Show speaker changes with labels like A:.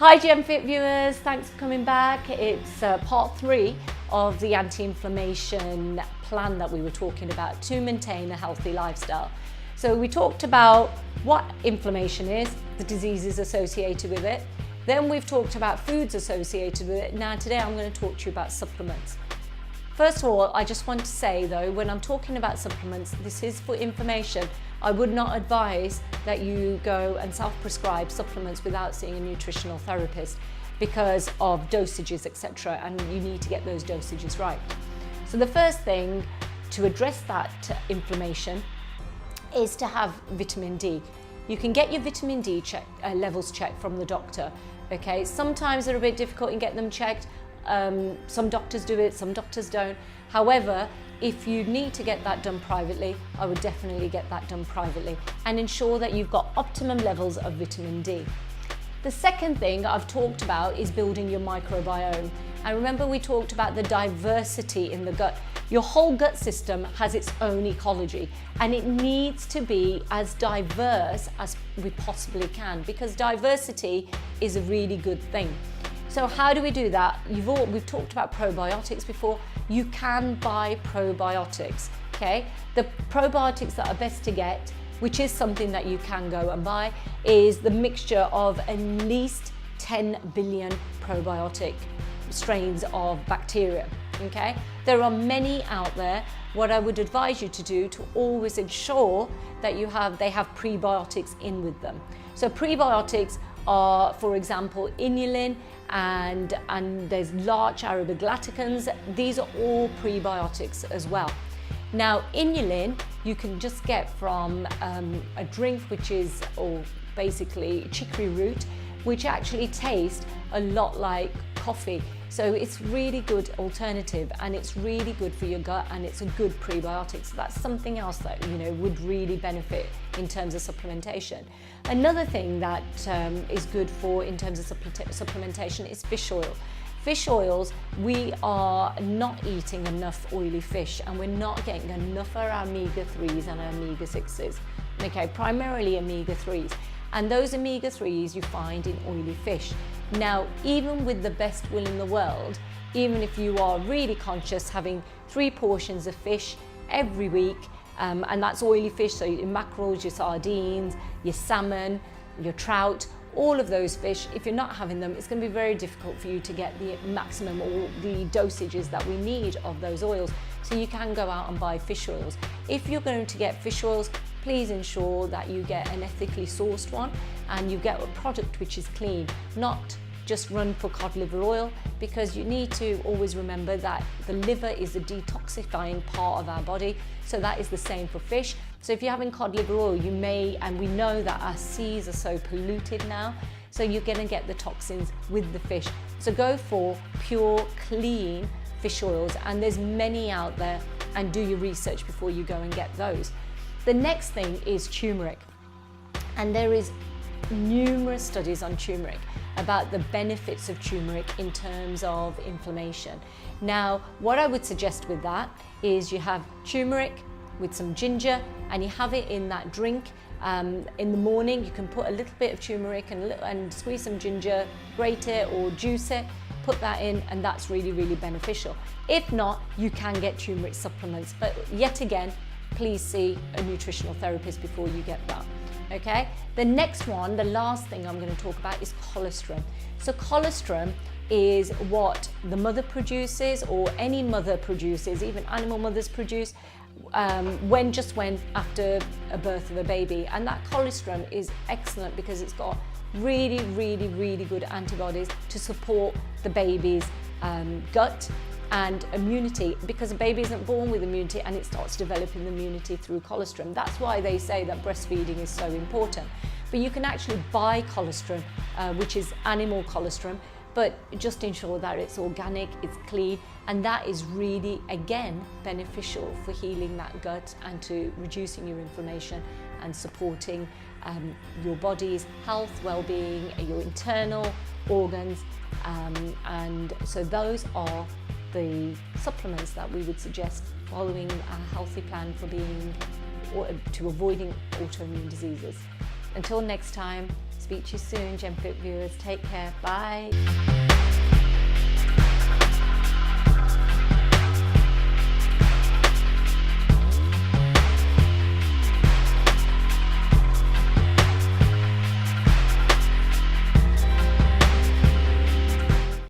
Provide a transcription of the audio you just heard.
A: Hi GenFit viewers, thanks for coming back. It's part 3 of the anti-inflammation plan that we were talking about to maintain a healthy lifestyle. So we talked about what inflammation is, the diseases associated with it. Then we've talked about foods associated with it. Now today I'm going to talk to you about supplements. First of all, I just want to say though, when I'm talking about supplements, this is for information. I would not advise that you go and self-prescribe supplements without seeing a nutritional therapist because of dosages, etc. And you need to get those dosages right. So the first thing to address that inflammation is to have vitamin D. You can get your vitamin D levels checked from the doctor. Okay, sometimes they're a bit difficult in getting them checked. Some doctors do it, some doctors don't. However, if you need to get that done privately, I would definitely get that done privately and ensure that you've got optimum levels of vitamin D. The second thing I've talked about is building your microbiome. And remember we talked about the diversity in the gut. Your whole gut system has its own ecology and it needs to be as diverse as we possibly can because diversity is a really good thing. So how do we do that? We've talked about probiotics before. You can buy probiotics, okay? The probiotics that are best to get, which is something that you can go and buy, is the mixture of at least 10 billion probiotic strains of bacteria, okay? There are many out there. What I would advise you to do to always ensure that they have prebiotics in with them. So prebiotics are, for example, inulin and there's large arabiglaticans. These are all prebiotics as well. Now, inulin you can just get from a drink which is, or basically chicory root, which actually tastes a lot like coffee. So it's really good alternative and it's really good for your gut and it's a good prebiotic. So that's something else that would really benefit in terms of supplementation. Another thing that is good for in terms of supplementation is fish oil. Fish oils, we are not eating enough oily fish and we're not getting enough of our omega-3s and our omega-6s. Okay, primarily omega-3s. And those omega-3s you find in oily fish. Now, even with the best will in the world, even if you are really conscious having 3 portions of fish every week, and that's oily fish, so your mackerels, your sardines, your salmon, your trout, all of those fish, if you're not having them, it's going to be very difficult for you to get the maximum or the dosages that we need of those oils. So you can go out and buy fish oils. If you're going to get fish oils, please ensure that you get an ethically sourced one and you get a product which is clean, not just run for cod liver oil, because you need to always remember that the liver is a detoxifying part of our body. So that is the same for fish. So if you're having cod liver oil, you may, and we know that our seas are so polluted now, so you're going to get the toxins with the fish. So go for pure, clean fish oils, and there's many out there, and do your research before you go and get those. The next thing is turmeric, and there is numerous studies on turmeric about the benefits of turmeric in terms of inflammation. Now, what I would suggest with that is you have turmeric with some ginger and you have it in that drink. In the morning, you can put a little bit of turmeric and squeeze some ginger, grate it or juice it, put that in, and that's really, really beneficial. If not, you can get turmeric supplements, but yet again, please see a nutritional therapist before you get that. Okay, the next one, the last thing I'm going to talk about is colostrum. So colostrum is what the mother produces, or any mother produces, even animal mothers produce, when after a birth of a baby. And that colostrum is excellent because it's got really, really, really good antibodies to support the baby's gut and immunity, because a baby isn't born with immunity and it starts developing immunity through colostrum. That's why they say that breastfeeding is so important. But you can actually buy colostrum, which is animal colostrum, but just ensure that it's organic, it's clean, and that is really, again, beneficial for healing that gut and to reducing your inflammation and supporting your body's health, well-being, your internal organs, and so those are the supplements that we would suggest following a healthy plan to avoiding autoimmune diseases. Until next time, Speak to you soon, GenFit viewers. Take care. Bye.